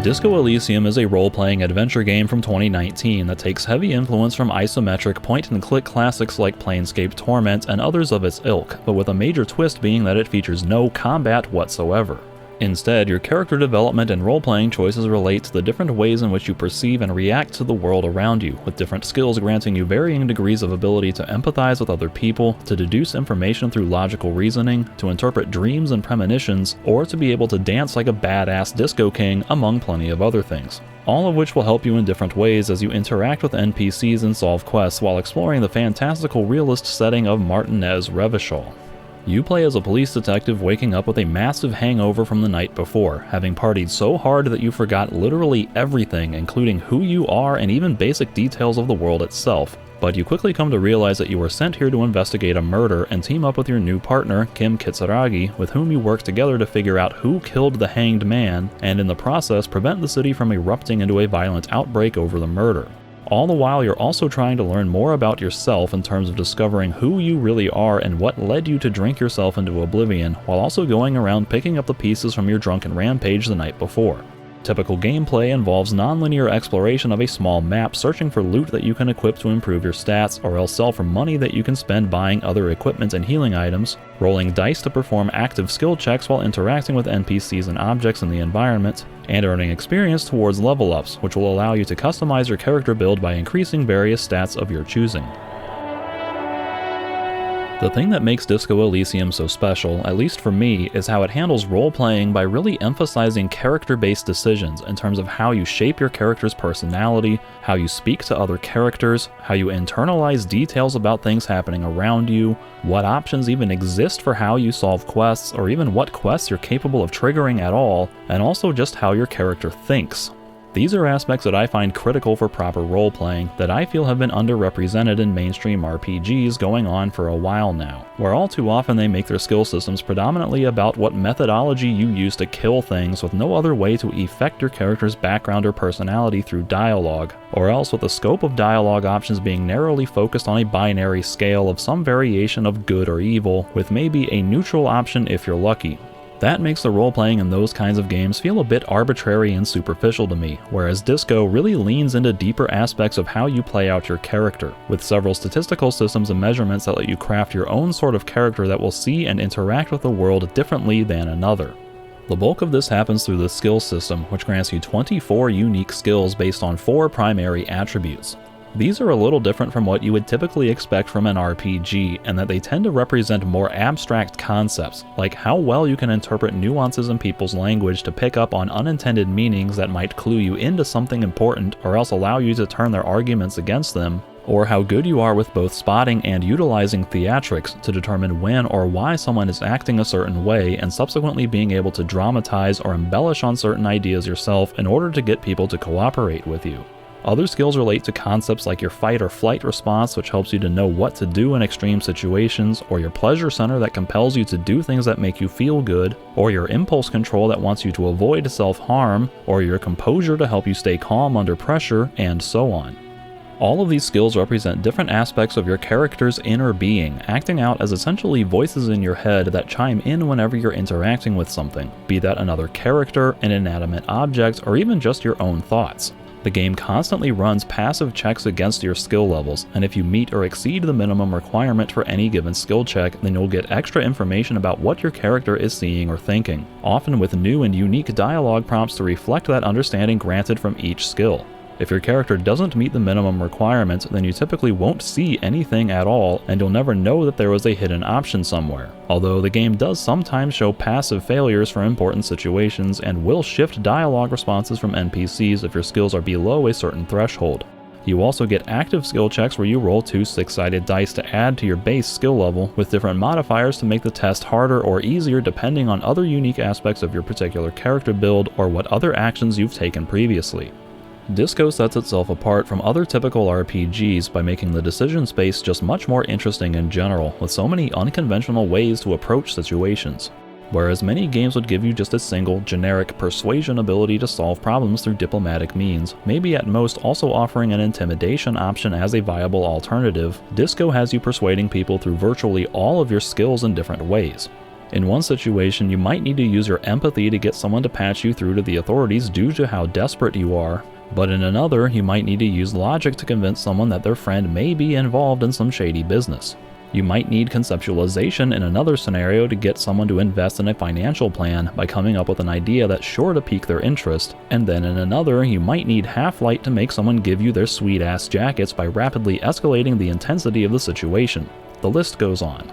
Disco Elysium is a role-playing adventure game from 2019 that takes heavy influence from isometric point-and-click classics like Planescape, Torment, and others of its ilk, but with a major twist being that it features no combat whatsoever. Instead, your character development and role-playing choices relate to the different ways in which you perceive and react to the world around you, with different skills granting you varying degrees of ability to empathize with other people, to deduce information through logical reasoning, to interpret dreams and premonitions, or to be able to dance like a badass disco king, among plenty of other things. All of which will help you in different ways as you interact with NPCs and solve quests while exploring the fantastical realist setting of Martinez Revachol. You play as a police detective waking up with a massive hangover from the night before, having partied so hard that you forgot literally everything, including who you are and even basic details of the world itself. But you quickly come to realize that you were sent here to investigate a murder and team up with your new partner, Kim Kitsuragi, with whom you work together to figure out who killed the hanged man, and in the process prevent the city from erupting into a violent outbreak over the murder. All the while, you're also trying to learn more about yourself in terms of discovering who you really are and what led you to drink yourself into oblivion, while also going around picking up the pieces from your drunken rampage the night before. Typical gameplay involves non-linear exploration of a small map, searching for loot that you can equip to improve your stats, or else sell for money that you can spend buying other equipment and healing items, rolling dice to perform active skill checks while interacting with NPCs and objects in the environment, and earning experience towards level ups, which will allow you to customize your character build by increasing various stats of your choosing. The thing that makes Disco Elysium so special, at least for me, is how it handles role-playing by really emphasizing character-based decisions in terms of how you shape your character's personality, how you speak to other characters, how you internalize details about things happening around you, what options even exist for how you solve quests, or even what quests you're capable of triggering at all, and also just how your character thinks. These are aspects that I find critical for proper role-playing that I feel have been underrepresented in mainstream RPGs going on for a while now, where all too often they make their skill systems predominantly about what methodology you use to kill things with no other way to affect your character's background or personality through dialogue, or else with the scope of dialogue options being narrowly focused on a binary scale of some variation of good or evil, with maybe a neutral option if you're lucky. That makes the role-playing in those kinds of games feel a bit arbitrary and superficial to me, whereas Disco really leans into deeper aspects of how you play out your character, with several statistical systems and measurements that let you craft your own sort of character that will see and interact with the world differently than another. The bulk of this happens through the skill system, which grants you 24 unique skills based on 4 primary attributes. These are a little different from what you would typically expect from an RPG, in that they tend to represent more abstract concepts, like how well you can interpret nuances in people's language to pick up on unintended meanings that might clue you into something important or else allow you to turn their arguments against them, or how good you are with both spotting and utilizing theatrics to determine when or why someone is acting a certain way, and subsequently being able to dramatize or embellish on certain ideas yourself in order to get people to cooperate with you. Other skills relate to concepts like your fight or flight response, which helps you to know what to do in extreme situations, or your pleasure center that compels you to do things that make you feel good, or your impulse control that wants you to avoid self-harm, or your composure to help you stay calm under pressure, and so on. All of these skills represent different aspects of your character's inner being, acting out as essentially voices in your head that chime in whenever you're interacting with something, be that another character, an inanimate object, or even just your own thoughts. The game constantly runs passive checks against your skill levels, and if you meet or exceed the minimum requirement for any given skill check, then you'll get extra information about what your character is seeing or thinking, often with new and unique dialogue prompts to reflect that understanding granted from each skill. If your character doesn't meet the minimum requirements, then you typically won't see anything at all, and you'll never know that there was a hidden option somewhere. Although the game does sometimes show passive failures for important situations, and will shift dialogue responses from NPCs if your skills are below a certain threshold. You also get active skill checks where you roll 2 6-sided dice to add to your base skill level, with different modifiers to make the test harder or easier depending on other unique aspects of your particular character build or what other actions you've taken previously. Disco sets itself apart from other typical RPGs by making the decision space just much more interesting in general, with so many unconventional ways to approach situations. Whereas many games would give you just a single, generic persuasion ability to solve problems through diplomatic means, maybe at most also offering an intimidation option as a viable alternative, Disco has you persuading people through virtually all of your skills in different ways. In one situation, you might need to use your empathy to get someone to patch you through to the authorities due to how desperate you are, but in another, you might need to use logic to convince someone that their friend may be involved in some shady business. You might need conceptualization in another scenario to get someone to invest in a financial plan by coming up with an idea that's sure to pique their interest, and then in another, you might need half-light to make someone give you their sweet-ass jackets by rapidly escalating the intensity of the situation. The list goes on.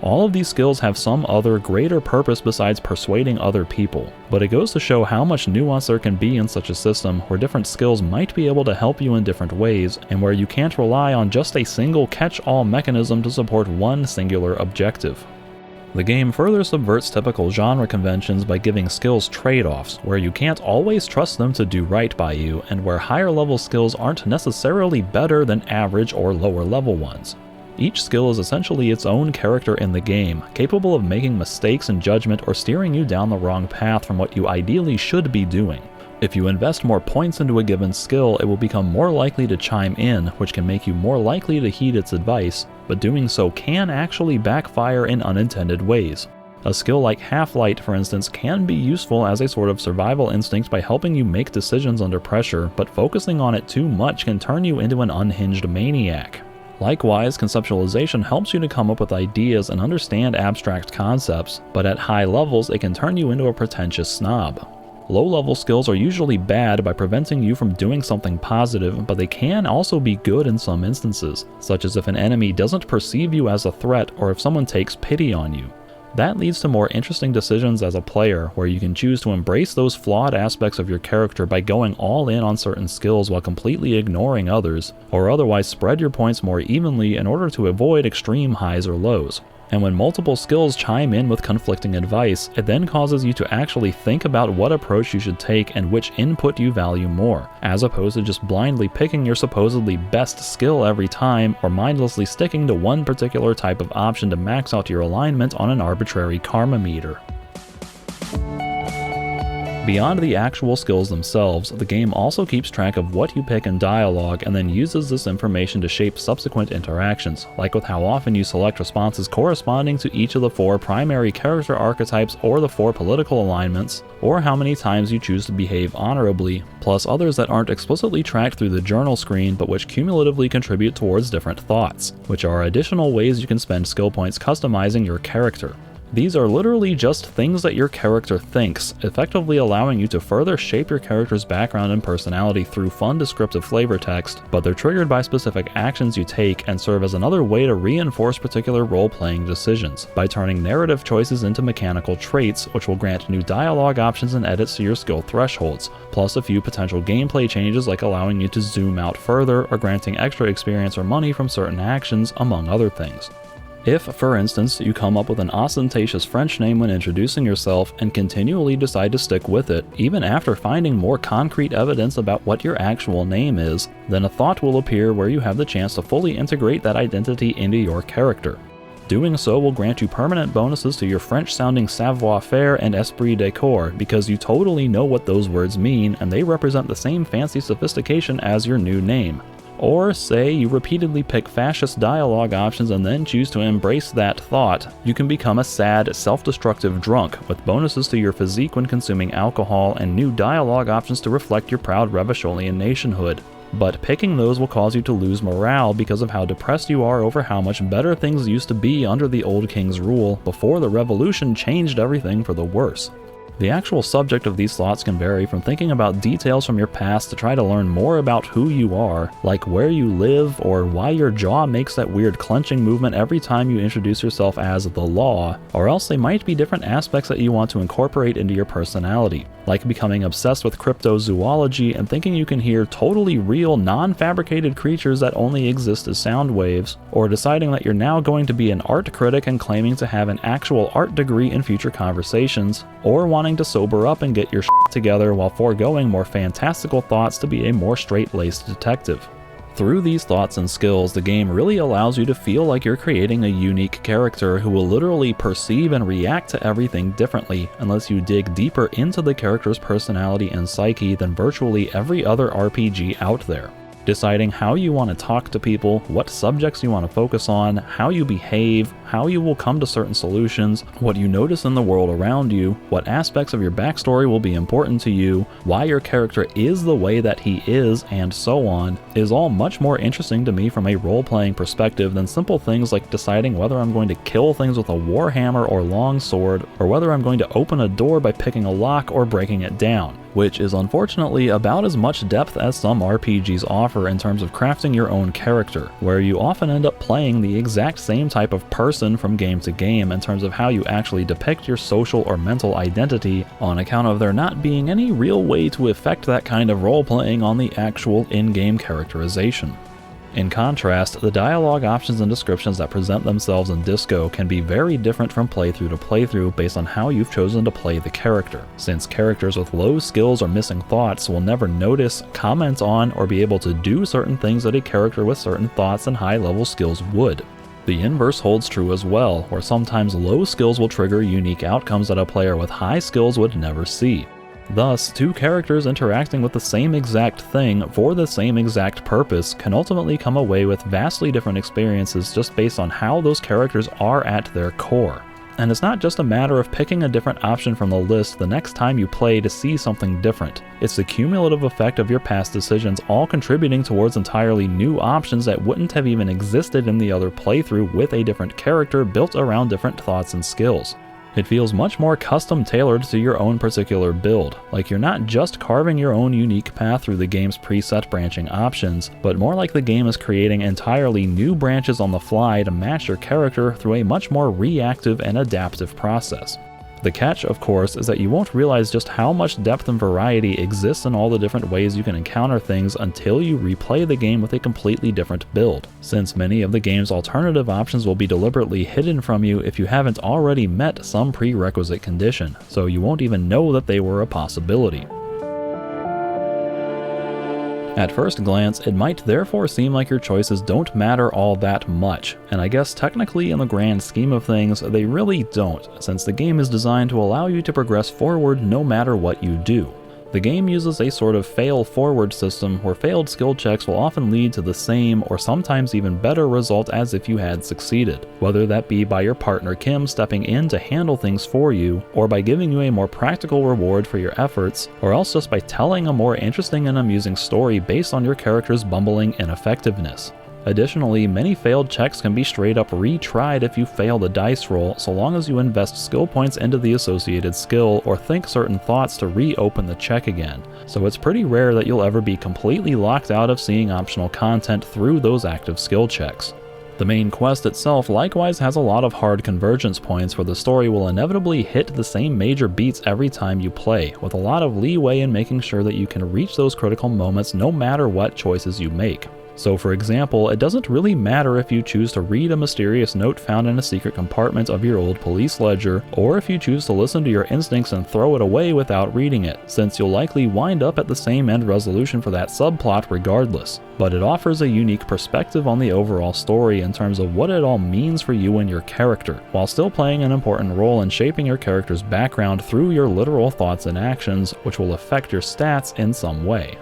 All of these skills have some other greater purpose besides persuading other people, but it goes to show how much nuance there can be in such a system where different skills might be able to help you in different ways, and where you can't rely on just a single catch-all mechanism to support one singular objective. The game further subverts typical genre conventions by giving skills trade-offs, where you can't always trust them to do right by you, and where higher-level skills aren't necessarily better than average or lower-level ones. Each skill is essentially its own character in the game, capable of making mistakes in judgment or steering you down the wrong path from what you ideally should be doing. If you invest more points into a given skill, it will become more likely to chime in, which can make you more likely to heed its advice, but doing so can actually backfire in unintended ways. A skill like Half-Light, for instance, can be useful as a sort of survival instinct by helping you make decisions under pressure, but focusing on it too much can turn you into an unhinged maniac. Likewise, conceptualization helps you to come up with ideas and understand abstract concepts, but at high levels it can turn you into a pretentious snob. Low-level skills are usually bad by preventing you from doing something positive, but they can also be good in some instances, such as if an enemy doesn't perceive you as a threat or if someone takes pity on you. That leads to more interesting decisions as a player, where you can choose to embrace those flawed aspects of your character by going all in on certain skills while completely ignoring others, or otherwise spread your points more evenly in order to avoid extreme highs or lows. And when multiple skills chime in with conflicting advice, it then causes you to actually think about what approach you should take and which input you value more, as opposed to just blindly picking your supposedly best skill every time, or mindlessly sticking to one particular type of option to max out your alignment on an arbitrary karma meter. Beyond the actual skills themselves, the game also keeps track of what you pick in dialogue and then uses this information to shape subsequent interactions, like with how often you select responses corresponding to each of the 4 primary character archetypes or the 4 political alignments, or how many times you choose to behave honorably, plus others that aren't explicitly tracked through the journal screen but which cumulatively contribute towards different thoughts, which are additional ways you can spend skill points customizing your character. These are literally just things that your character thinks, effectively allowing you to further shape your character's background and personality through fun descriptive flavor text, but they're triggered by specific actions you take and serve as another way to reinforce particular role-playing decisions, by turning narrative choices into mechanical traits, which will grant new dialogue options and edits to your skill thresholds, plus a few potential gameplay changes like allowing you to zoom out further or granting extra experience or money from certain actions, among other things. If, for instance, you come up with an ostentatious French name when introducing yourself and continually decide to stick with it, even after finding more concrete evidence about what your actual name is, then a thought will appear where you have the chance to fully integrate that identity into your character. Doing so will grant you permanent bonuses to your French-sounding savoir-faire and esprit de corps because you totally know what those words mean and they represent the same fancy sophistication as your new name. Or say you repeatedly pick fascist dialogue options and then choose to embrace that thought, you can become a sad, self-destructive drunk with bonuses to your physique when consuming alcohol and new dialogue options to reflect your proud Revacholian nationhood. But picking those will cause you to lose morale because of how depressed you are over how much better things used to be under the old king's rule before the revolution changed everything for the worse. The actual subject of these thoughts can vary from thinking about details from your past to try to learn more about who you are, like where you live or why your jaw makes that weird clenching movement every time you introduce yourself as the law, or else they might be different aspects that you want to incorporate into your personality, like becoming obsessed with cryptozoology and thinking you can hear totally real, non-fabricated creatures that only exist as sound waves, or deciding that you're now going to be an art critic and claiming to have an actual art degree in future conversations, or wanting to sober up and get your shit together while foregoing more fantastical thoughts to be a more straight-laced detective. Through these thoughts and skills, the game really allows you to feel like you're creating a unique character who will literally perceive and react to everything differently unless you dig deeper into the character's personality and psyche than virtually every other RPG out there. Deciding how you want to talk to people, what subjects you want to focus on, how you behave, how you will come to certain solutions, what you notice in the world around you, what aspects of your backstory will be important to you, why your character is the way that he is, and so on, is all much more interesting to me from a role-playing perspective than simple things like deciding whether I'm going to kill things with a warhammer or longsword, or whether I'm going to open a door by picking a lock or breaking it down, which is unfortunately about as much depth as some RPGs offer in terms of crafting your own character, where you often end up playing the exact same type of person from game to game in terms of how you actually depict your social or mental identity, on account of there not being any real way to effect that kind of role-playing on the actual in-game characterization. In contrast, the dialogue options and descriptions that present themselves in Disco can be very different from playthrough to playthrough based on how you've chosen to play the character, since characters with low skills or missing thoughts will never notice, comment on, or be able to do certain things that a character with certain thoughts and high-level skills would. The inverse holds true as well, where sometimes low skills will trigger unique outcomes that a player with high skills would never see. Thus, two characters interacting with the same exact thing for the same exact purpose can ultimately come away with vastly different experiences just based on how those characters are at their core. And it's not just a matter of picking a different option from the list the next time you play to see something different. It's the cumulative effect of your past decisions all contributing towards entirely new options that wouldn't have even existed in the other playthrough with a different character built around different thoughts and skills. It feels much more custom-tailored to your own particular build, like you're not just carving your own unique path through the game's preset branching options, but more like the game is creating entirely new branches on the fly to match your character through a much more reactive and adaptive process. The catch, of course, is that you won't realize just how much depth and variety exists in all the different ways you can encounter things until you replay the game with a completely different build, since many of the game's alternative options will be deliberately hidden from you if you haven't already met some prerequisite condition, so you won't even know that they were a possibility. At first glance, it might therefore seem like your choices don't matter all that much, and I guess technically in the grand scheme of things, they really don't, since the game is designed to allow you to progress forward no matter what you do. The game uses a sort of fail-forward system where failed skill checks will often lead to the same or sometimes even better result as if you had succeeded, whether that be by your partner Kim stepping in to handle things for you, or by giving you a more practical reward for your efforts, or else just by telling a more interesting and amusing story based on your character's bumbling ineffectiveness. Additionally, many failed checks can be straight up retried if you fail the dice roll, so long as you invest skill points into the associated skill or think certain thoughts to reopen the check again, so it's pretty rare that you'll ever be completely locked out of seeing optional content through those active skill checks. The main quest itself likewise has a lot of hard convergence points where the story will inevitably hit the same major beats every time you play, with a lot of leeway in making sure that you can reach those critical moments no matter what choices you make. So for example, it doesn't really matter if you choose to read a mysterious note found in a secret compartment of your old police ledger, or if you choose to listen to your instincts and throw it away without reading it, since you'll likely wind up at the same end resolution for that subplot regardless. But it offers a unique perspective on the overall story in terms of what it all means for you and your character, while still playing an important role in shaping your character's background through your literal thoughts and actions, which will affect your stats in some way.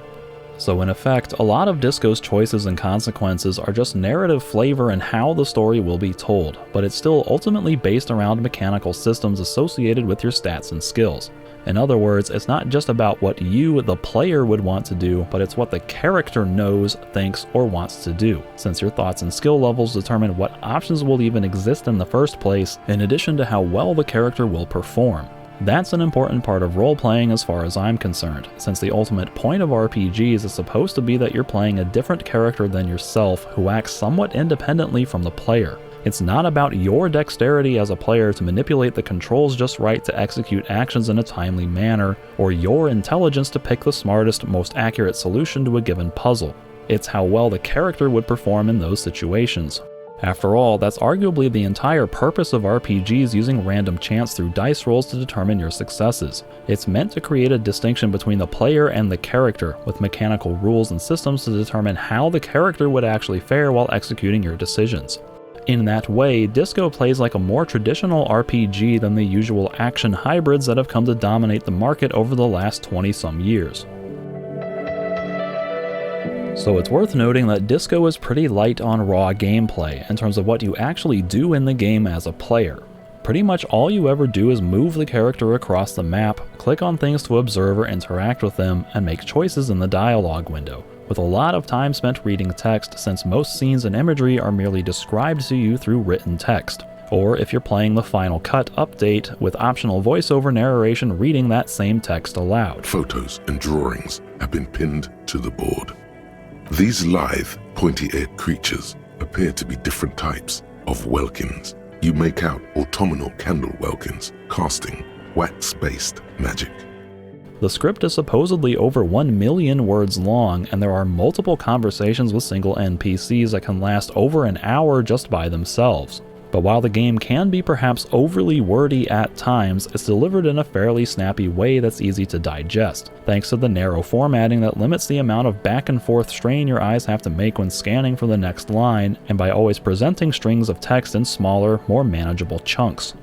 So in effect, a lot of Disco's choices and consequences are just narrative flavor in how the story will be told, but it's still ultimately based around mechanical systems associated with your stats and skills. In other words, it's not just about what you, the player, would want to do, but it's what the character knows, thinks, or wants to do, since your thoughts and skill levels determine what options will even exist in the first place, in addition to how well the character will perform. That's an important part of role-playing as far as I'm concerned, since the ultimate point of RPGs is supposed to be that you're playing a different character than yourself who acts somewhat independently from the player. It's not about your dexterity as a player to manipulate the controls just right to execute actions in a timely manner, or your intelligence to pick the smartest, most accurate solution to a given puzzle. It's how well the character would perform in those situations. After all, that's arguably the entire purpose of RPGs using random chance through dice rolls to determine your successes. It's meant to create a distinction between the player and the character, with mechanical rules and systems to determine how the character would actually fare while executing your decisions. In that way, Disco plays like a more traditional RPG than the usual action hybrids that have come to dominate the market over the last 20-some years. So it's worth noting that Disco is pretty light on raw gameplay in terms of what you actually do in the game as a player. Pretty much all you ever do is move the character across the map, click on things to observe or interact with them, and make choices in the dialogue window, with a lot of time spent reading text since most scenes and imagery are merely described to you through written text, or if you're playing the Final Cut update with optional voiceover narration reading that same text aloud. Photos and drawings have been pinned to the board. These lithe, pointy-eared creatures appear to be different types of welkins. You make out autumnal candle welkins, casting wax-based magic. The script is supposedly over 1 million words long, and there are multiple conversations with single NPCs that can last over an hour just by themselves. But while the game can be perhaps overly wordy at times, it's delivered in a fairly snappy way that's easy to digest, thanks to the narrow formatting that limits the amount of back and forth strain your eyes have to make when scanning for the next line, and by always presenting strings of text in smaller, more manageable chunks.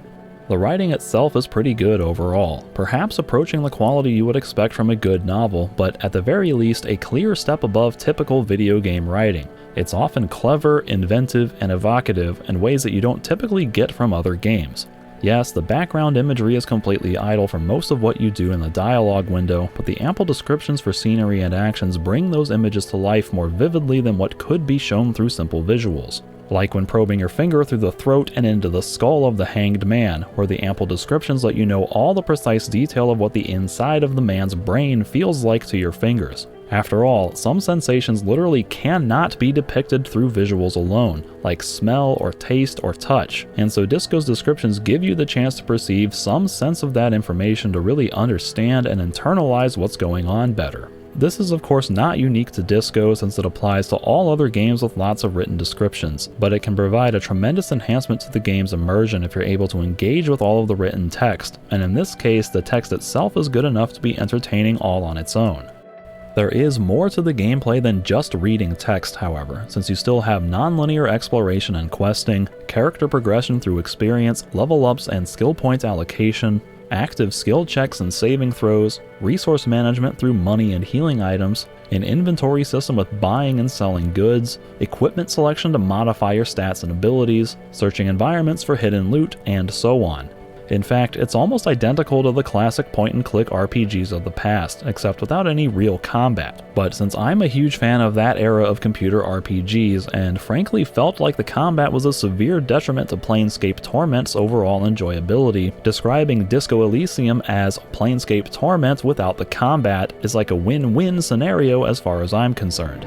The writing itself is pretty good overall, perhaps approaching the quality you would expect from a good novel, but at the very least a clear step above typical video game writing. It's often clever, inventive, and evocative in ways that you don't typically get from other games. Yes, the background imagery is completely idle for most of what you do in the dialogue window, but the ample descriptions for scenery and actions bring those images to life more vividly than what could be shown through simple visuals. Like when probing your finger through the throat and into the skull of the hanged man, where the ample descriptions let you know all the precise detail of what the inside of the man's brain feels like to your fingers. After all, some sensations literally cannot be depicted through visuals alone, like smell or taste or touch, and so Disco's descriptions give you the chance to perceive some sense of that information to really understand and internalize what's going on better. This is of course not unique to Disco since it applies to all other games with lots of written descriptions, but it can provide a tremendous enhancement to the game's immersion if you're able to engage with all of the written text, and in this case the text itself is good enough to be entertaining all on its own. There is more to the gameplay than just reading text, however, since you still have non-linear exploration and questing, character progression through experience, level ups and skill point allocation, active skill checks and saving throws, resource management through money and healing items, an inventory system with buying and selling goods, equipment selection to modify your stats and abilities, searching environments for hidden loot, and so on. In fact, it's almost identical to the classic point-and-click RPGs of the past, except without any real combat. But since I'm a huge fan of that era of computer RPGs, and frankly felt like the combat was a severe detriment to Planescape Torment's overall enjoyability, describing Disco Elysium as Planescape Torment without the combat is like a win-win scenario as far as I'm concerned.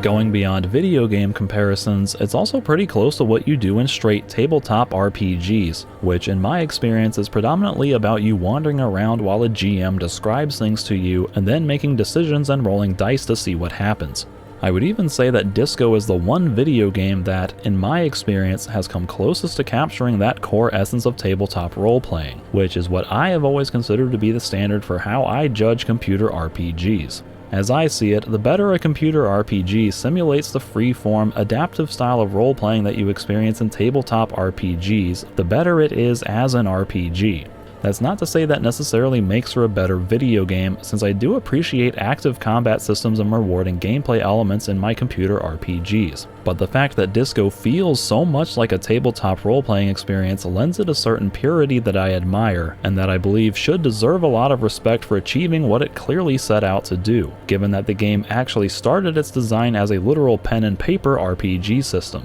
Going beyond video game comparisons, it's also pretty close to what you do in straight tabletop RPGs, which in my experience is predominantly about you wandering around while a GM describes things to you and then making decisions and rolling dice to see what happens. I would even say that Disco is the one video game that, in my experience, has come closest to capturing that core essence of tabletop role-playing, which is what I have always considered to be the standard for how I judge computer RPGs. As I see it, the better a computer RPG simulates the free-form, adaptive style of role-playing that you experience in tabletop RPGs, the better it is as an RPG. That's not to say that necessarily makes for a better video game, since I do appreciate active combat systems and rewarding gameplay elements in my computer RPGs. But the fact that Disco feels so much like a tabletop role-playing experience lends it a certain purity that I admire, and that I believe should deserve a lot of respect for achieving what it clearly set out to do, given that the game actually started its design as a literal pen and paper RPG system.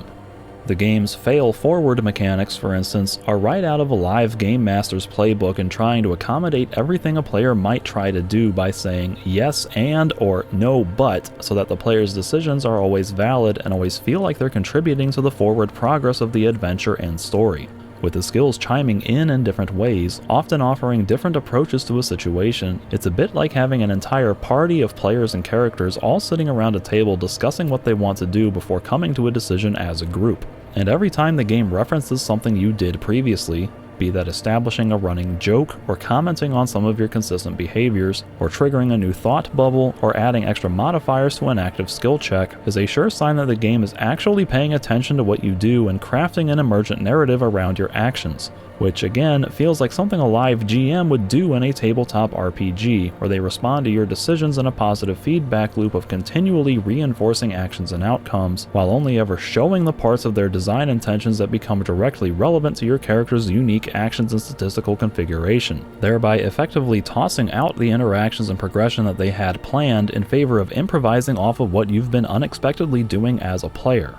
The game's fail-forward mechanics, for instance, are right out of a live game master's playbook in trying to accommodate everything a player might try to do by saying yes and or no but, so that the player's decisions are always valid and always feel like they're contributing to the forward progress of the adventure and story. With the skills chiming in different ways, often offering different approaches to a situation, it's a bit like having an entire party of players and characters all sitting around a table discussing what they want to do before coming to a decision as a group. And every time the game references something you did previously, be that establishing a running joke, or commenting on some of your consistent behaviors, or triggering a new thought bubble, or adding extra modifiers to an active skill check, is a sure sign that the game is actually paying attention to what you do and crafting an emergent narrative around your actions. which again feels like something a live GM would do in a tabletop RPG, where they respond to your decisions in a positive feedback loop of continually reinforcing actions and outcomes, while only ever showing the parts of their design intentions that become directly relevant to your character's unique actions and statistical configuration, thereby effectively tossing out the interactions and progression that they had planned in favor of improvising off of what you've been unexpectedly doing as a player.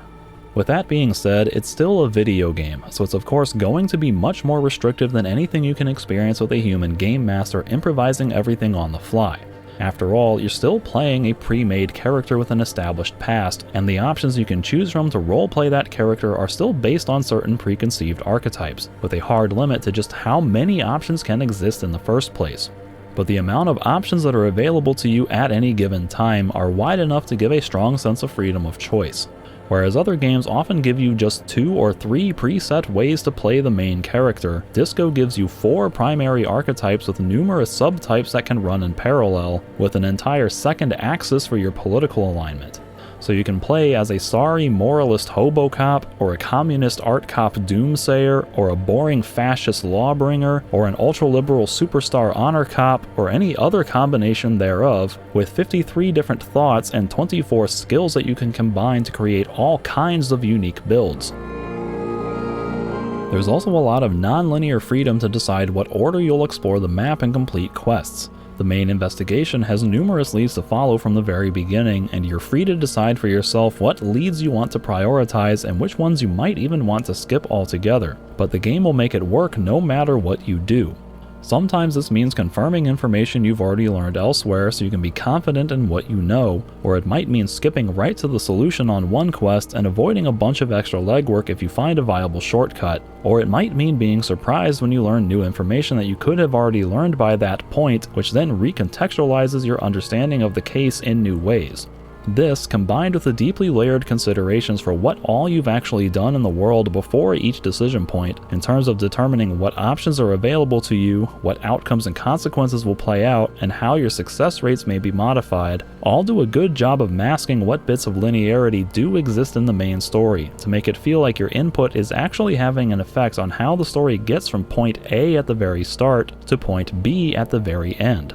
With that being said, it's still a video game, so it's of course going to be much more restrictive than anything you can experience with a human game master improvising everything on the fly. After all, you're still playing a pre-made character with an established past, and the options you can choose from to roleplay that character are still based on certain preconceived archetypes, with a hard limit to just how many options can exist in the first place. But the amount of options that are available to you at any given time are wide enough to give a strong sense of freedom of choice. Whereas other games often give you just 2 or 3 preset ways to play the main character, Disco gives you 4 primary archetypes with numerous subtypes that can run in parallel, with an entire second axis for your political alignment. So you can play as a sorry moralist hobo cop, or a communist art cop doomsayer, or a boring fascist lawbringer, or an ultra-liberal superstar honor cop, or any other combination thereof, with 53 different thoughts and 24 skills that you can combine to create all kinds of unique builds. There's also a lot of non-linear freedom to decide what order you'll explore the map and complete quests. The main investigation has numerous leads to follow from the very beginning, and you're free to decide for yourself what leads you want to prioritize and which ones you might even want to skip altogether, but the game will make it work no matter what you do. Sometimes this means confirming information you've already learned elsewhere so you can be confident in what you know, or it might mean skipping right to the solution on one quest and avoiding a bunch of extra legwork if you find a viable shortcut, or it might mean being surprised when you learn new information that you could have already learned by that point, which then recontextualizes your understanding of the case in new ways. This, combined with the deeply layered considerations for what all you've actually done in the world before each decision point, in terms of determining what options are available to you, what outcomes and consequences will play out, and how your success rates may be modified, all do a good job of masking what bits of linearity do exist in the main story, to make it feel like your input is actually having an effect on how the story gets from point A at the very start to point B at the very end.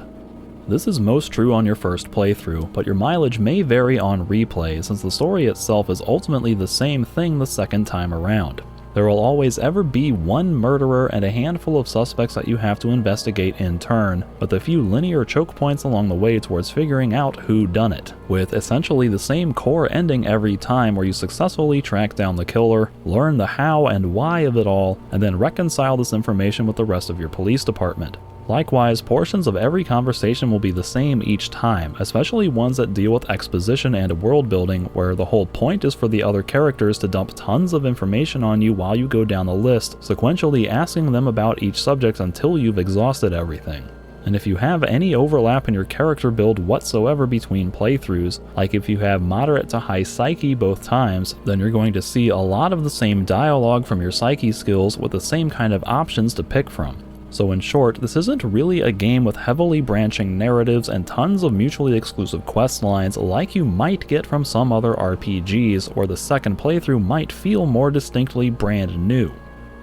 This is most true on your first playthrough, but your mileage may vary on replay since the story itself is ultimately the same thing the second time around. There will always ever be one murderer and a handful of suspects that you have to investigate in turn, with a few linear choke points along the way towards figuring out who done it, with essentially the same core ending every time where you successfully track down the killer, learn the how and why of it all, and then reconcile this information with the rest of your police department. Likewise, portions of every conversation will be the same each time, especially ones that deal with exposition and world building, where the whole point is for the other characters to dump tons of information on you while you go down the list, sequentially asking them about each subject until you've exhausted everything. And if you have any overlap in your character build whatsoever between playthroughs, like if you have moderate to high psyche both times, then you're going to see a lot of the same dialogue from your psyche skills with the same kind of options to pick from. So in short, this isn't really a game with heavily branching narratives and tons of mutually exclusive quest lines like you might get from some other RPGs, where the second playthrough might feel more distinctly brand new.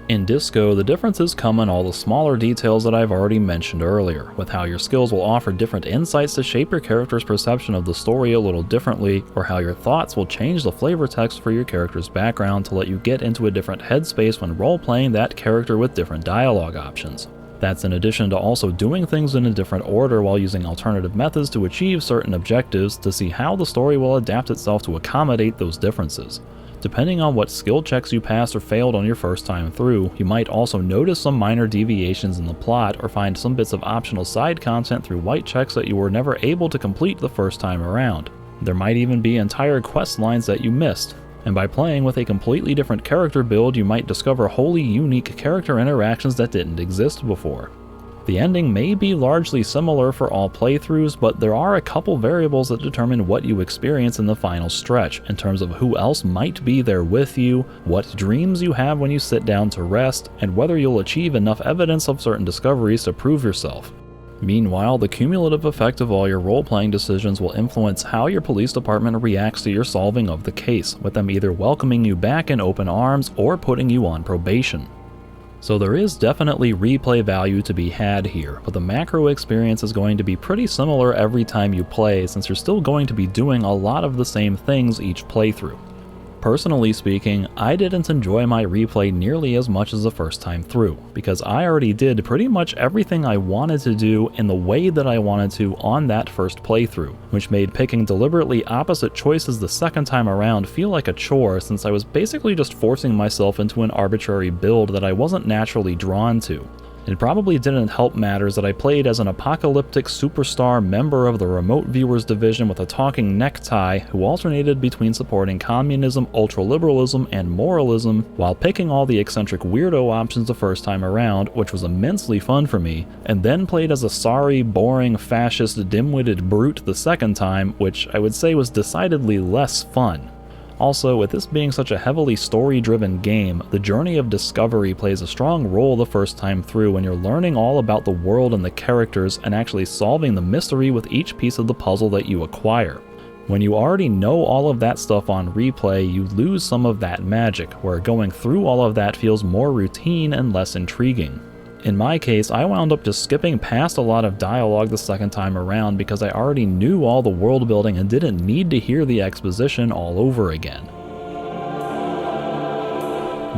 In Disco, the differences come in all the smaller details that I've already mentioned earlier, with how your skills will offer different insights to shape your character's perception of the story a little differently, or how your thoughts will change the flavor text for your character's background to let you get into a different headspace when role-playing that character with different dialogue options. That's in addition to also doing things in a different order while using alternative methods to achieve certain objectives to see how the story will adapt itself to accommodate those differences. Depending on what skill checks you passed or failed on your first time through, you might also notice some minor deviations in the plot or find some bits of optional side content through white checks that you were never able to complete the first time around. There might even be entire quest lines that you missed. And by playing with a completely different character build, you might discover wholly unique character interactions that didn't exist before. The ending may be largely similar for all playthroughs, but there are a couple variables that determine what you experience in the final stretch, in terms of who else might be there with you, what dreams you have when you sit down to rest, and whether you'll achieve enough evidence of certain discoveries to prove yourself. Meanwhile, the cumulative effect of all your role-playing decisions will influence how your police department reacts to your solving of the case, with them either welcoming you back in open arms or putting you on probation. So there is definitely replay value to be had here, but the macro experience is going to be pretty similar every time you play, since you're still going to be doing a lot of the same things each playthrough. Personally speaking, I didn't enjoy my replay nearly as much as the first time through, because I already did pretty much everything I wanted to do in the way that I wanted to on that first playthrough, which made picking deliberately opposite choices the second time around feel like a chore, since I was basically just forcing myself into an arbitrary build that I wasn't naturally drawn to. It probably didn't help matters that I played as an apocalyptic superstar member of the remote viewers division with a talking necktie who alternated between supporting communism, ultraliberalism, and moralism, while picking all the eccentric weirdo options the first time around, which was immensely fun for me, and then played as a sorry, boring, fascist, dim-witted brute the second time, which I would say was decidedly less fun. Also, with this being such a heavily story-driven game, the journey of discovery plays a strong role the first time through when you're learning all about the world and the characters and actually solving the mystery with each piece of the puzzle that you acquire. When you already know all of that stuff on replay, you lose some of that magic, where going through all of that feels more routine and less intriguing. In my case, I wound up just skipping past a lot of dialogue the second time around because I already knew all the world building and didn't need to hear the exposition all over again.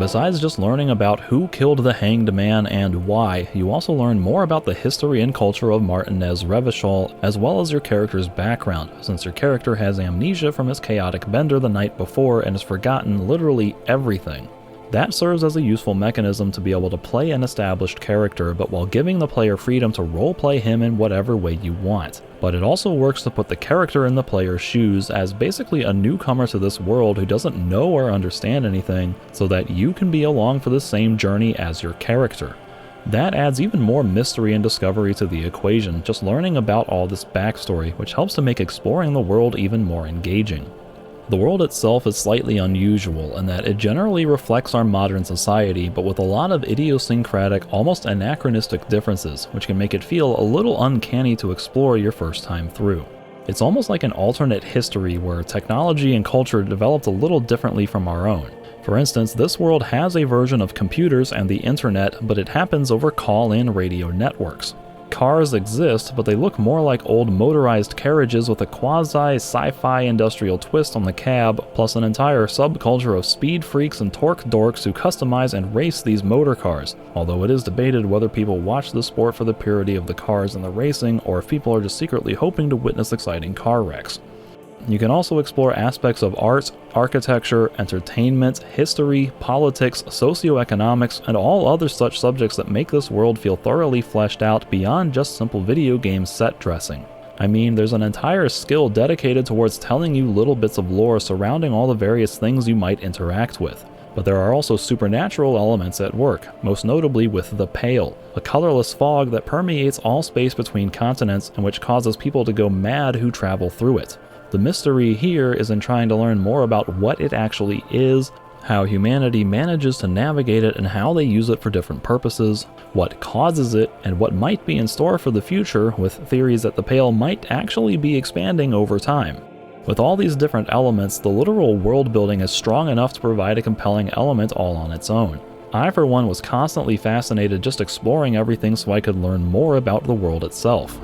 Besides just learning about who killed the Hanged Man and why, you also learn more about the history and culture of Martinez Revachol, as well as your character's background, since your character has amnesia from his chaotic bender the night before and has forgotten literally everything. That serves as a useful mechanism to be able to play an established character, but while giving the player freedom to roleplay him in whatever way you want. But it also works to put the character in the player's shoes as basically a newcomer to this world who doesn't know or understand anything, so that you can be along for the same journey as your character. That adds even more mystery and discovery to the equation, just learning about all this backstory, which helps to make exploring the world even more engaging. The world itself is slightly unusual in that it generally reflects our modern society, but with a lot of idiosyncratic, almost anachronistic differences, which can make it feel a little uncanny to explore your first time through. It's almost like an alternate history where technology and culture developed a little differently from our own. For instance, this world has a version of computers and the internet, but it happens over call-in radio networks. Cars exist, but they look more like old motorized carriages with a quasi-sci-fi industrial twist on the cab, plus an entire subculture of speed freaks and torque dorks who customize and race these motor cars, although it is debated whether people watch the sport for the purity of the cars and the racing, or if people are just secretly hoping to witness exciting car wrecks. You can also explore aspects of art, architecture, entertainment, history, politics, socioeconomics, and all other such subjects that make this world feel thoroughly fleshed out beyond just simple video game set dressing. I mean, there's an entire skill dedicated towards telling you little bits of lore surrounding all the various things you might interact with. But there are also supernatural elements at work, most notably with the Pale, a colorless fog that permeates all space between continents and which causes people to go mad who travel through it. The mystery here is in trying to learn more about what it actually is, how humanity manages to navigate it and how they use it for different purposes, what causes it, and what might be in store for the future, with theories that the Pale might actually be expanding over time. With all these different elements, the literal world building is strong enough to provide a compelling element all on its own. I, for one, was constantly fascinated just exploring everything so I could learn more about the world itself.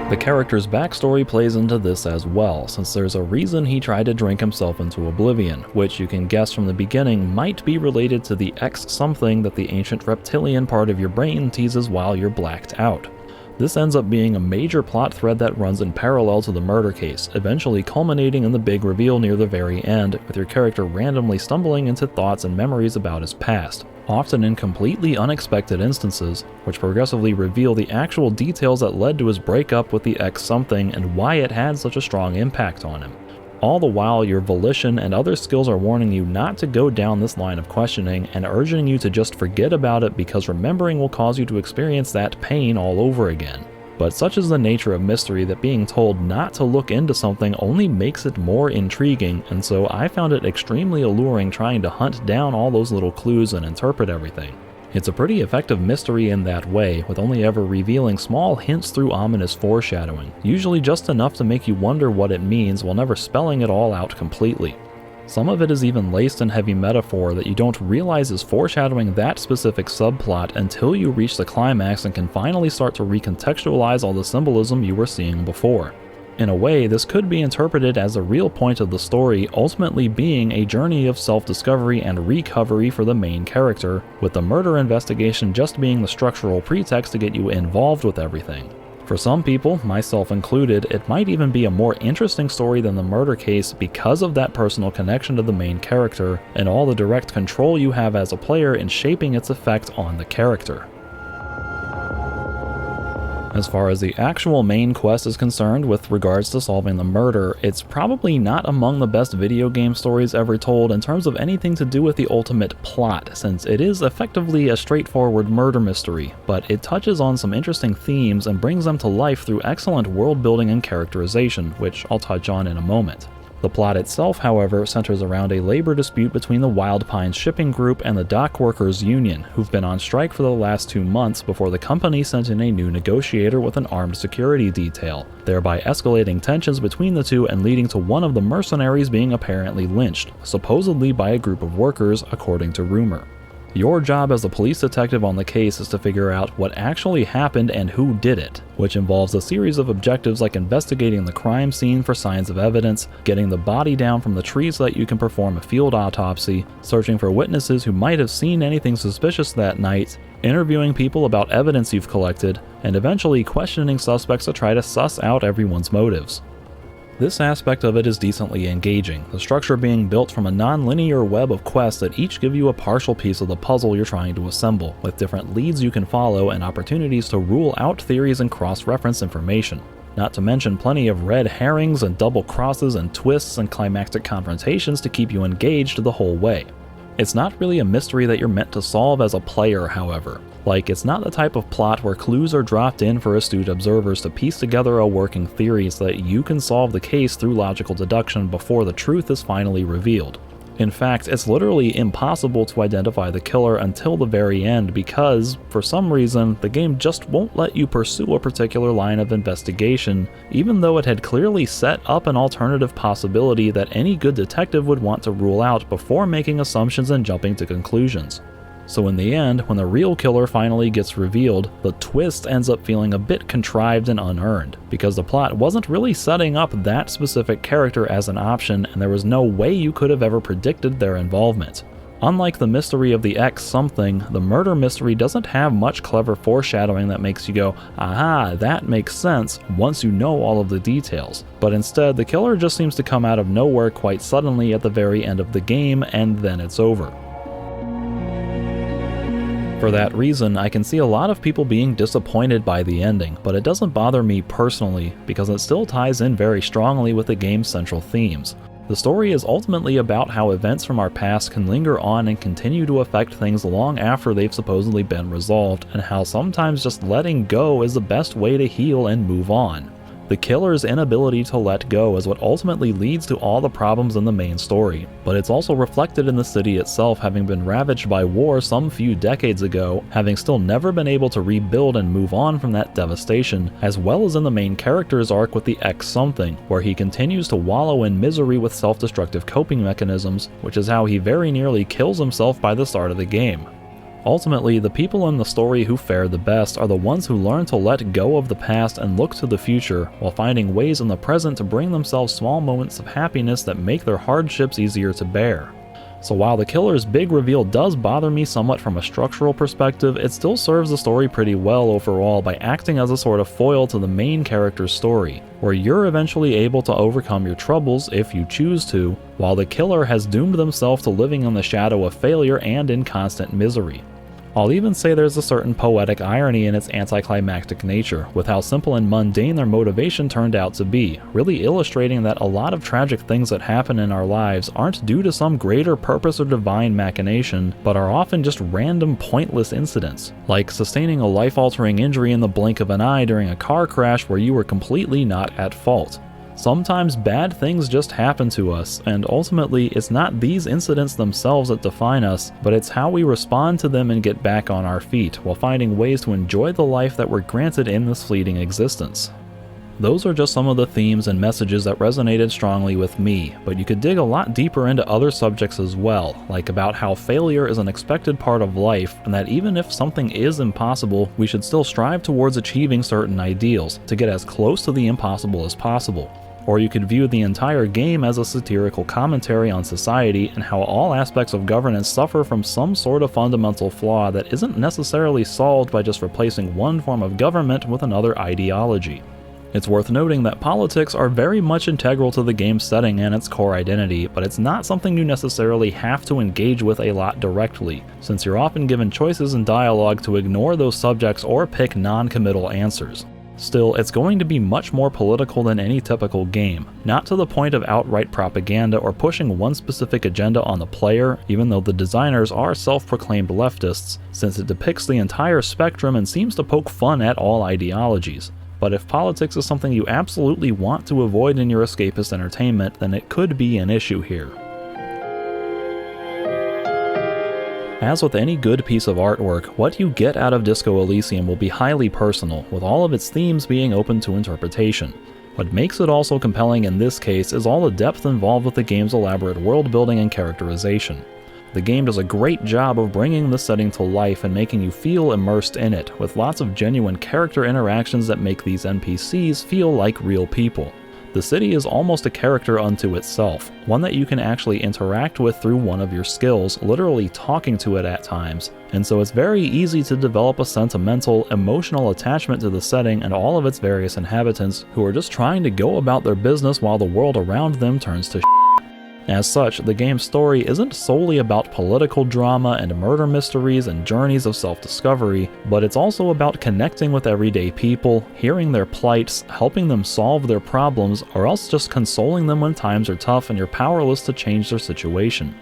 The character's backstory plays into this as well, since there's a reason he tried to drink himself into oblivion, which you can guess from the beginning might be related to the X-something that the ancient reptilian part of your brain teases while you're blacked out. This ends up being a major plot thread that runs in parallel to the murder case, eventually culminating in the big reveal near the very end, with your character randomly stumbling into thoughts and memories about his past, often in completely unexpected instances, which progressively reveal the actual details that led to his breakup with the X-something and why it had such a strong impact on him. All the while, your volition and other skills are warning you not to go down this line of questioning and urging you to just forget about it because remembering will cause you to experience that pain all over again. But such is the nature of mystery that being told not to look into something only makes it more intriguing, and so I found it extremely alluring trying to hunt down all those little clues and interpret everything. It's a pretty effective mystery in that way, with only ever revealing small hints through ominous foreshadowing, usually just enough to make you wonder what it means while never spelling it all out completely. Some of it is even laced in heavy metaphor that you don't realize is foreshadowing that specific subplot until you reach the climax and can finally start to recontextualize all the symbolism you were seeing before. In a way, this could be interpreted as a real point of the story ultimately being a journey of self-discovery and recovery for the main character, with the murder investigation just being the structural pretext to get you involved with everything. For some people, myself included, it might even be a more interesting story than the murder case because of that personal connection to the main character and all the direct control you have as a player in shaping its effect on the character. As far as the actual main quest is concerned with regards to solving the murder, it's probably not among the best video game stories ever told in terms of anything to do with the ultimate plot, since it is effectively a straightforward murder mystery, but it touches on some interesting themes and brings them to life through excellent world building and characterization, which I'll touch on in a moment. The plot itself, however, centers around a labor dispute between the Wild Pines Shipping Group and the Dock Workers Union, who've been on strike for the last 2 months before the company sent in a new negotiator with an armed security detail, thereby escalating tensions between the two and leading to one of the mercenaries being apparently lynched, supposedly by a group of workers, according to rumor. Your job as a police detective on the case is to figure out what actually happened and who did it, which involves a series of objectives like investigating the crime scene for signs of evidence, getting the body down from the tree so that you can perform a field autopsy, searching for witnesses who might have seen anything suspicious that night, interviewing people about evidence you've collected, and eventually questioning suspects to try to suss out everyone's motives. This aspect of it is decently engaging, the structure being built from a non-linear web of quests that each give you a partial piece of the puzzle you're trying to assemble, with different leads you can follow and opportunities to rule out theories and cross-reference information. Not to mention plenty of red herrings and double crosses and twists and climactic confrontations to keep you engaged the whole way. It's not really a mystery that you're meant to solve as a player, however. It's not the type of plot where clues are dropped in for astute observers to piece together a working theory so that you can solve the case through logical deduction before the truth is finally revealed. In fact, it's literally impossible to identify the killer until the very end because, for some reason, the game just won't let you pursue a particular line of investigation, even though it had clearly set up an alternative possibility that any good detective would want to rule out before making assumptions and jumping to conclusions. So in the end, when the real killer finally gets revealed, the twist ends up feeling a bit contrived and unearned, because the plot wasn't really setting up that specific character as an option and there was no way you could have ever predicted their involvement. Unlike the mystery of the X something, the murder mystery doesn't have much clever foreshadowing that makes you go, aha, that makes sense, once you know all of the details. But instead, the killer just seems to come out of nowhere quite suddenly at the very end of the game, and then it's over. For that reason, I can see a lot of people being disappointed by the ending, but it doesn't bother me personally, because it still ties in very strongly with the game's central themes. The story is ultimately about how events from our past can linger on and continue to affect things long after they've supposedly been resolved, and how sometimes just letting go is the best way to heal and move on. The killer's inability to let go is what ultimately leads to all the problems in the main story, but it's also reflected in the city itself having been ravaged by war some few decades ago, having still never been able to rebuild and move on from that devastation, as well as in the main character's arc with the X something, where he continues to wallow in misery with self-destructive coping mechanisms, which is how he very nearly kills himself by the start of the game. Ultimately, the people in the story who fare the best are the ones who learn to let go of the past and look to the future, while finding ways in the present to bring themselves small moments of happiness that make their hardships easier to bear. So while the killer's big reveal does bother me somewhat from a structural perspective, it still serves the story pretty well overall by acting as a sort of foil to the main character's story, where you're eventually able to overcome your troubles if you choose to, while the killer has doomed themselves to living in the shadow of failure and in constant misery. I'll even say there's a certain poetic irony in its anticlimactic nature, with how simple and mundane their motivation turned out to be, really illustrating that a lot of tragic things that happen in our lives aren't due to some greater purpose or divine machination, but are often just random pointless incidents, like sustaining a life-altering injury in the blink of an eye during a car crash where you were completely not at fault. Sometimes bad things just happen to us, and ultimately it's not these incidents themselves that define us, but it's how we respond to them and get back on our feet, while finding ways to enjoy the life that we're granted in this fleeting existence. Those are just some of the themes and messages that resonated strongly with me, but you could dig a lot deeper into other subjects as well, like about how failure is an expected part of life, and that even if something is impossible, we should still strive towards achieving certain ideals, to get as close to the impossible as possible. Or you could view the entire game as a satirical commentary on society and how all aspects of governance suffer from some sort of fundamental flaw that isn't necessarily solved by just replacing one form of government with another ideology. It's worth noting that politics are very much integral to the game's setting and its core identity, but it's not something you necessarily have to engage with a lot directly, since you're often given choices in dialogue to ignore those subjects or pick non-committal answers. Still, it's going to be much more political than any typical game, not to the point of outright propaganda or pushing one specific agenda on the player, even though the designers are self-proclaimed leftists, since it depicts the entire spectrum and seems to poke fun at all ideologies. But if politics is something you absolutely want to avoid in your escapist entertainment, then it could be an issue here. As with any good piece of artwork, what you get out of Disco Elysium will be highly personal, with all of its themes being open to interpretation. What makes it also compelling in this case is all the depth involved with the game's elaborate world building and characterization. The game does a great job of bringing the setting to life and making you feel immersed in it, with lots of genuine character interactions that make these NPCs feel like real people. The city is almost a character unto itself, one that you can actually interact with through one of your skills, literally talking to it at times, and so it's very easy to develop a sentimental, emotional attachment to the setting and all of its various inhabitants who are just trying to go about their business while the world around them turns to shit. As such, the game's story isn't solely about political drama and murder mysteries and journeys of self-discovery, but it's also about connecting with everyday people, hearing their plights, helping them solve their problems, or else just consoling them when times are tough and you're powerless to change their situation.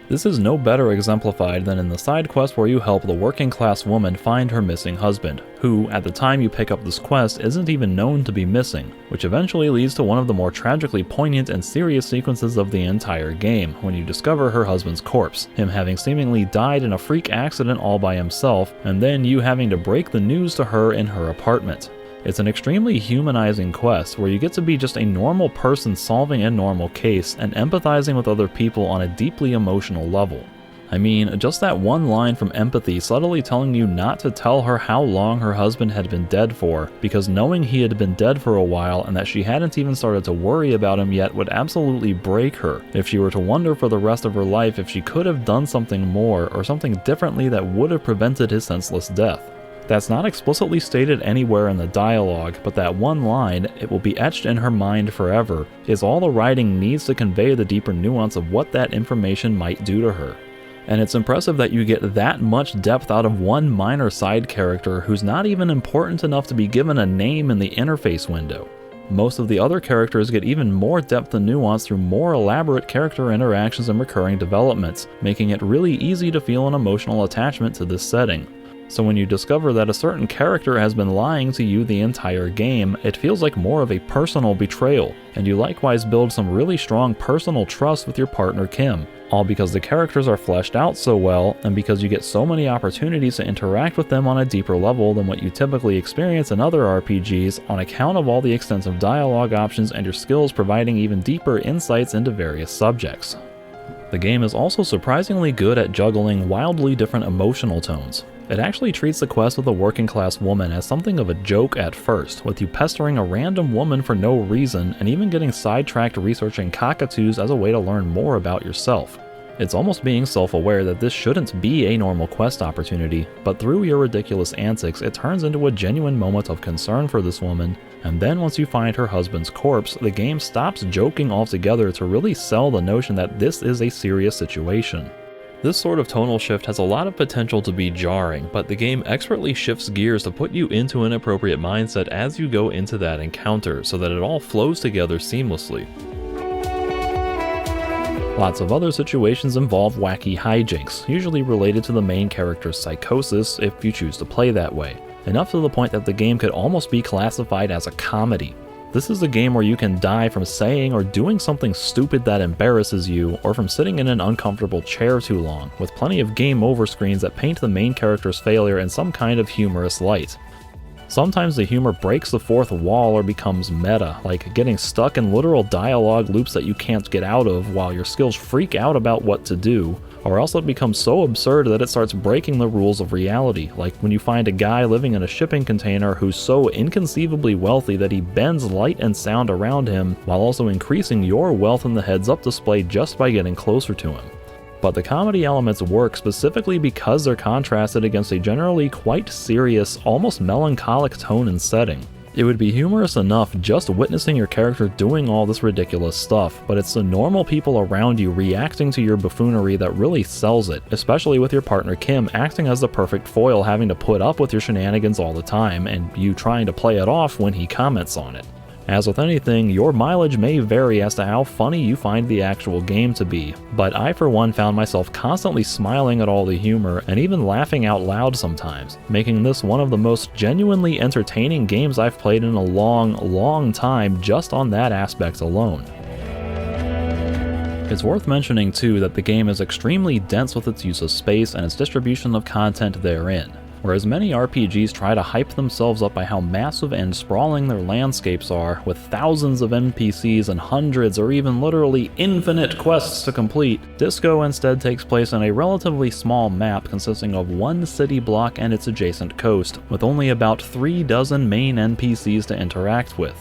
This is no better exemplified than in the side quest where you help the working class woman find her missing husband, who, at the time you pick up this quest, isn't even known to be missing, which eventually leads to one of the more tragically poignant and serious sequences of the entire game, when you discover her husband's corpse, him having seemingly died in a freak accident all by himself, and then you having to break the news to her in her apartment. It's an extremely humanizing quest where you get to be just a normal person solving a normal case and empathizing with other people on a deeply emotional level. I mean, just that one line from Empathy subtly telling you not to tell her how long her husband had been dead for, because knowing he had been dead for a while and that she hadn't even started to worry about him yet would absolutely break her if she were to wonder for the rest of her life if she could have done something more or something differently that would have prevented his senseless death. That's not explicitly stated anywhere in the dialogue, but that one line, "it will be etched in her mind forever," is all the writing needs to convey the deeper nuance of what that information might do to her. And it's impressive that you get that much depth out of one minor side character who's not even important enough to be given a name in the interface window. Most of the other characters get even more depth and nuance through more elaborate character interactions and recurring developments, making it really easy to feel an emotional attachment to this setting. So when you discover that a certain character has been lying to you the entire game, it feels like more of a personal betrayal, and you likewise build some really strong personal trust with your partner Kim, all because the characters are fleshed out so well, and because you get so many opportunities to interact with them on a deeper level than what you typically experience in other RPGs on account of all the extensive dialogue options and your skills providing even deeper insights into various subjects. The game is also surprisingly good at juggling wildly different emotional tones. It actually treats the quest with a working class woman as something of a joke at first, with you pestering a random woman for no reason and even getting sidetracked researching cockatoos as a way to learn more about yourself. It's almost being self-aware that this shouldn't be a normal quest opportunity, but through your ridiculous antics it turns into a genuine moment of concern for this woman, and then once you find her husband's corpse, the game stops joking altogether to really sell the notion that this is a serious situation. This sort of tonal shift has a lot of potential to be jarring, but the game expertly shifts gears to put you into an appropriate mindset as you go into that encounter, so that it all flows together seamlessly. Lots of other situations involve wacky hijinks, usually related to the main character's psychosis if you choose to play that way, enough to the point that the game could almost be classified as a comedy. This is a game where you can die from saying or doing something stupid that embarrasses you, or from sitting in an uncomfortable chair too long, with plenty of game over screens that paint the main character's failure in some kind of humorous light. Sometimes the humor breaks the fourth wall or becomes meta, like getting stuck in literal dialogue loops that you can't get out of while your skills freak out about what to do, or else it becomes so absurd that it starts breaking the rules of reality, like when you find a guy living in a shipping container who's so inconceivably wealthy that he bends light and sound around him while also increasing your wealth in the heads-up display just by getting closer to him. But the comedy elements work specifically because they're contrasted against a generally quite serious, almost melancholic tone and setting. It would be humorous enough just witnessing your character doing all this ridiculous stuff, but it's the normal people around you reacting to your buffoonery that really sells it, especially with your partner Kim acting as the perfect foil, having to put up with your shenanigans all the time, and you trying to play it off when he comments on it. As with anything, your mileage may vary as to how funny you find the actual game to be, but I for one found myself constantly smiling at all the humor and even laughing out loud sometimes, making this one of the most genuinely entertaining games I've played in a long time just on that aspect alone. It's worth mentioning too that the game is extremely dense with its use of space and its distribution of content therein. Whereas many RPGs try to hype themselves up by how massive and sprawling their landscapes are, with thousands of NPCs and hundreds or even literally infinite quests to complete, Disco instead takes place in a relatively small map consisting of one city block and its adjacent coast, with only about 3 dozen main NPCs to interact with.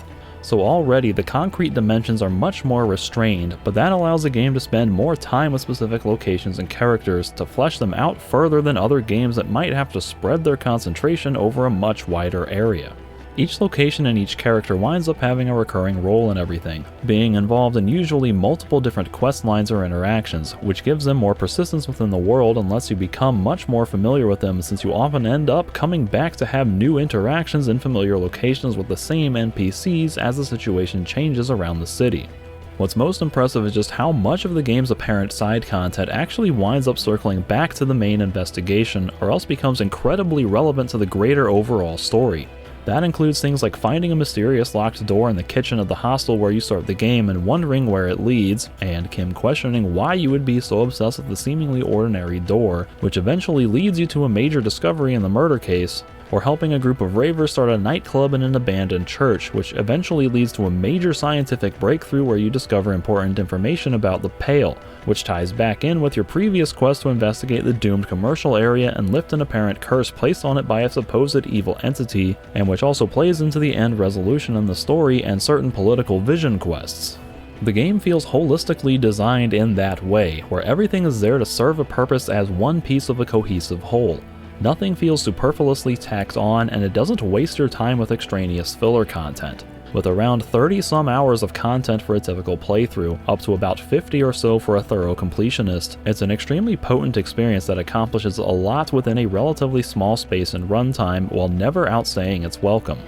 So already the concrete dimensions are much more restrained, but that allows the game to spend more time with specific locations and characters to flesh them out further than other games that might have to spread their concentration over a much wider area. Each location and each character winds up having a recurring role in everything, being involved in usually multiple different quest lines or interactions, which gives them more persistence within the world and lets you become much more familiar with them, since you often end up coming back to have new interactions in familiar locations with the same NPCs as the situation changes around the city. What's most impressive is just how much of the game's apparent side content actually winds up circling back to the main investigation, or else becomes incredibly relevant to the greater overall story. That includes things like finding a mysterious locked door in the kitchen of the hostel where you start the game and wondering where it leads, and Kim questioning why you would be so obsessed with the seemingly ordinary door, which eventually leads you to a major discovery in the murder case, or helping a group of ravers start a nightclub in an abandoned church, which eventually leads to a major scientific breakthrough where you discover important information about the Pale, which ties back in with your previous quest to investigate the doomed commercial area and lift an apparent curse placed on it by a supposed evil entity, and which also plays into the end resolution in the story and certain political vision quests. The game feels holistically designed in that way, where everything is there to serve a purpose as one piece of a cohesive whole. Nothing feels superfluously tacked on, and it doesn't waste your time with extraneous filler content. With around 30 some hours of content for a typical playthrough, up to about 50 or so for a thorough completionist, it's an extremely potent experience that accomplishes a lot within a relatively small space and runtime while never outstaying its welcome.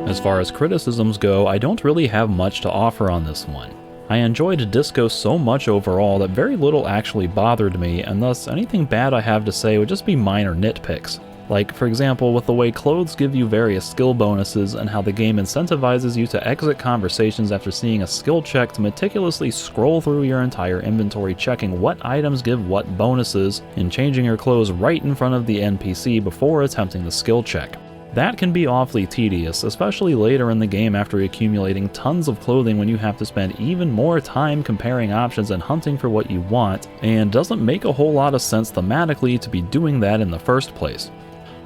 As far as criticisms go, I don't really have much to offer on this one. I enjoyed Disco so much overall that very little actually bothered me, and thus anything bad I have to say would just be minor nitpicks. Like, for example, with the way clothes give you various skill bonuses and how the game incentivizes you to exit conversations after seeing a skill check to meticulously scroll through your entire inventory checking what items give what bonuses and changing your clothes right in front of the NPC before attempting the skill check. That can be awfully tedious, especially later in the game after accumulating tons of clothing when you have to spend even more time comparing options and hunting for what you want, and doesn't make a whole lot of sense thematically to be doing that in the first place.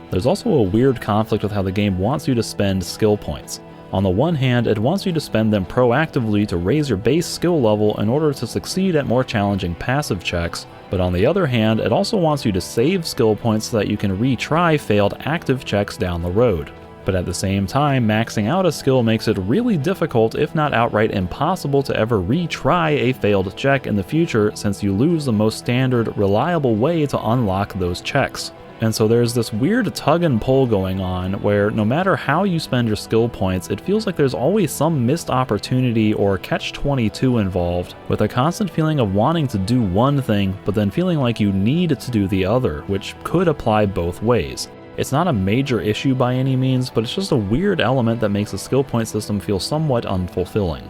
There's also a weird conflict with how the game wants you to spend skill points. On the one hand, it wants you to spend them proactively to raise your base skill level in order to succeed at more challenging passive checks, but on the other hand, it also wants you to save skill points so that you can retry failed active checks down the road. But at the same time, maxing out a skill makes it really difficult, if not outright impossible, to ever retry a failed check in the future, since you lose the most standard, reliable way to unlock those checks. And so there's this weird tug and pull going on where no matter how you spend your skill points, it feels like there's always some missed opportunity or catch-22 involved, with a constant feeling of wanting to do one thing, but then feeling like you need to do the other, which could apply both ways. It's not a major issue by any means, but it's just a weird element that makes the skill point system feel somewhat unfulfilling.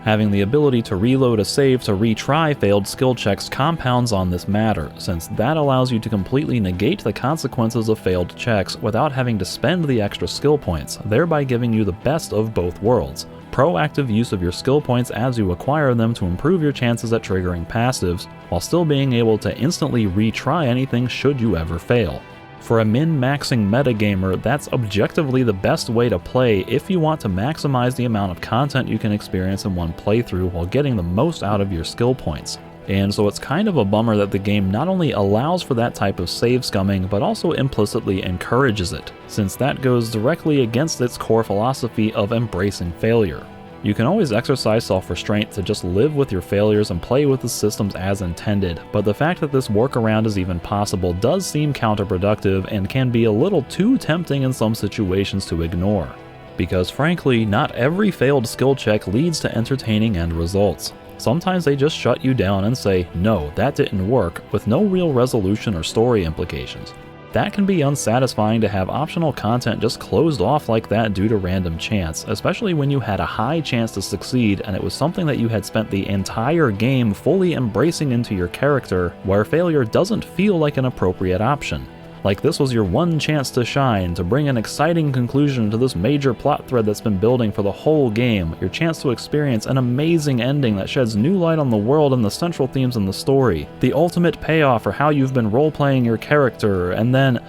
Having the ability to reload a save to retry failed skill checks compounds on this matter, since that allows you to completely negate the consequences of failed checks without having to spend the extra skill points, thereby giving you the best of both worlds. Proactive use of your skill points as you acquire them to improve your chances at triggering passives, while still being able to instantly retry anything should you ever fail. For a min-maxing metagamer, that's objectively the best way to play if you want to maximize the amount of content you can experience in one playthrough while getting the most out of your skill points. And so it's kind of a bummer that the game not only allows for that type of save scumming, but also implicitly encourages it, since that goes directly against its core philosophy of embracing failure. You can always exercise self-restraint to just live with your failures and play with the systems as intended, but the fact that this workaround is even possible does seem counterproductive and can be a little too tempting in some situations to ignore. Because frankly, not every failed skill check leads to entertaining end results. Sometimes they just shut you down and say, no, that didn't work, with no real resolution or story implications. That can be unsatisfying to have optional content just closed off like that due to random chance, especially when you had a high chance to succeed and it was something that you had spent the entire game fully embracing into your character, where failure doesn't feel like an appropriate option. Like this was your one chance to shine, to bring an exciting conclusion to this major plot thread that's been building for the whole game, your chance to experience an amazing ending that sheds new light on the world and the central themes in the story, the ultimate payoff for how you've been role-playing your character, and then,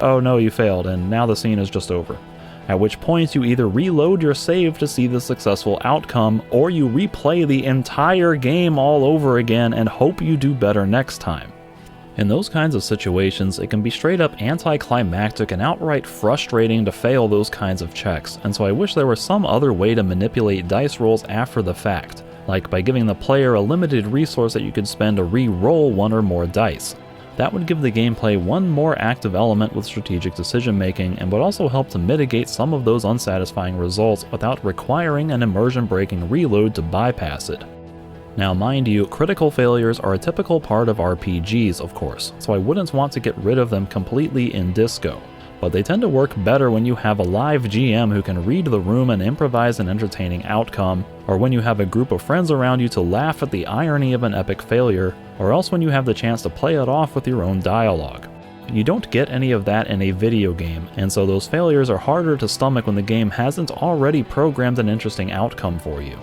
oh no, you failed, and now the scene is just over. At which point you either reload your save to see the successful outcome, or you replay the entire game all over again and hope you do better next time. In those kinds of situations, it can be straight up anticlimactic and outright frustrating to fail those kinds of checks, and so I wish there were some other way to manipulate dice rolls after the fact, like by giving the player a limited resource that you could spend to re-roll one or more dice. That would give the gameplay one more active element with strategic decision making, and would also help to mitigate some of those unsatisfying results without requiring an immersion-breaking reload to bypass it. Now mind you, critical failures are a typical part of RPGs, of course, so I wouldn't want to get rid of them completely in Disco, but they tend to work better when you have a live GM who can read the room and improvise an entertaining outcome, or when you have a group of friends around you to laugh at the irony of an epic failure, or else when you have the chance to play it off with your own dialogue. You don't get any of that in a video game, and so those failures are harder to stomach when the game hasn't already programmed an interesting outcome for you.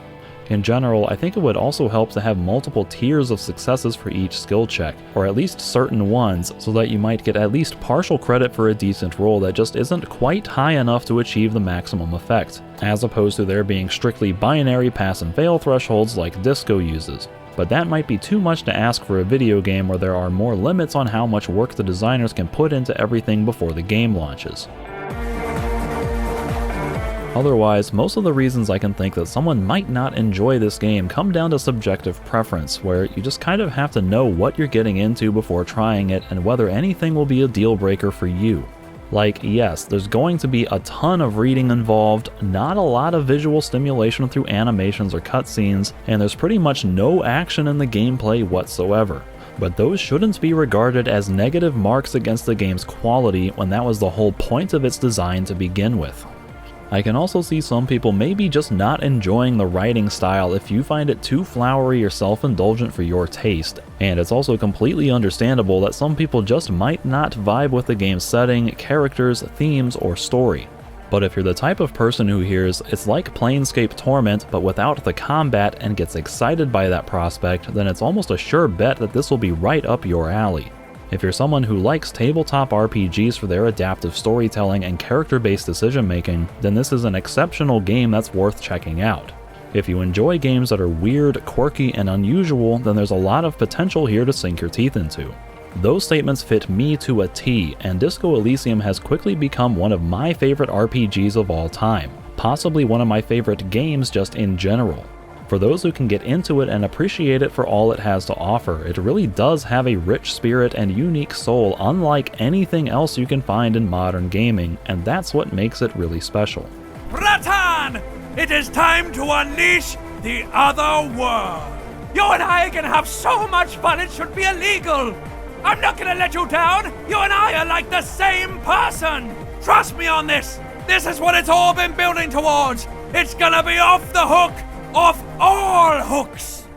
In general, I think it would also help to have multiple tiers of successes for each skill check, or at least certain ones, so that you might get at least partial credit for a decent roll that just isn't quite high enough to achieve the maximum effect, as opposed to there being strictly binary pass and fail thresholds like Disco uses. But that might be too much to ask for a video game where there are more limits on how much work the designers can put into everything before the game launches. Otherwise, most of the reasons I can think that someone might not enjoy this game come down to subjective preference, where you just kind of have to know what you're getting into before trying it and whether anything will be a deal breaker for you. Like, yes, there's going to be a ton of reading involved, not a lot of visual stimulation through animations or cutscenes, and there's pretty much no action in the gameplay whatsoever. But those shouldn't be regarded as negative marks against the game's quality when that was the whole point of its design to begin with. I can also see some people maybe just not enjoying the writing style if you find it too flowery or self-indulgent for your taste, and it's also completely understandable that some people just might not vibe with the game's setting, characters, themes, or story. But if you're the type of person who hears it's like Planescape Torment but without the combat and gets excited by that prospect, then it's almost a sure bet that this will be right up your alley. If you're someone who likes tabletop RPGs for their adaptive storytelling and character-based decision-making, then this is an exceptional game that's worth checking out. If you enjoy games that are weird, quirky, and unusual, then there's a lot of potential here to sink your teeth into. Those statements fit me to a T, and Disco Elysium has quickly become one of my favorite RPGs of all time, possibly one of my favorite games just in general. For those who can get into it and appreciate it for all it has to offer, it really does have a rich spirit and unique soul unlike anything else you can find in modern gaming, and that's what makes it really special. Ratan! It is time to unleash the other world! You and I are gonna have so much fun it should be illegal! I'm not gonna let you down! You and I are like the same person! Trust me on this! This is what it's all been building towards! It's gonna be off the hook! Off all hooks!